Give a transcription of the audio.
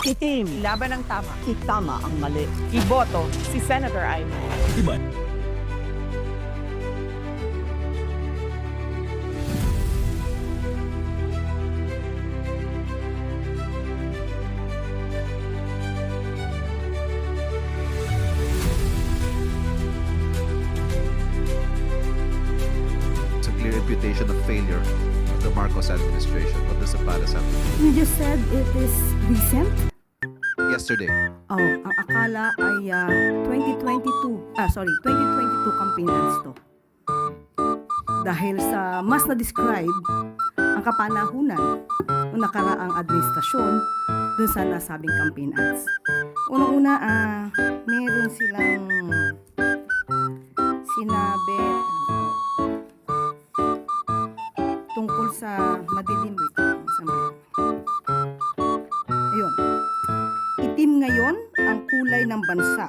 Itim. Laban ng tama. Itama ang mali. Iboto si Senator Amy. Iba. It's a clear reputation of failure of the Marcos administration. What does the palace have? You just said it is recent? Yesterday, Oh, ang akala ay 2022 campaign ads to. Dahil sa mas na-describe ang kapanahunan ng nakaraang administrasyon dun sa nasabing campaign ads. Unang-una, meron silang sinabi tungkol sa madilim. Ayun. Itim ngayon ang kulay ng bansa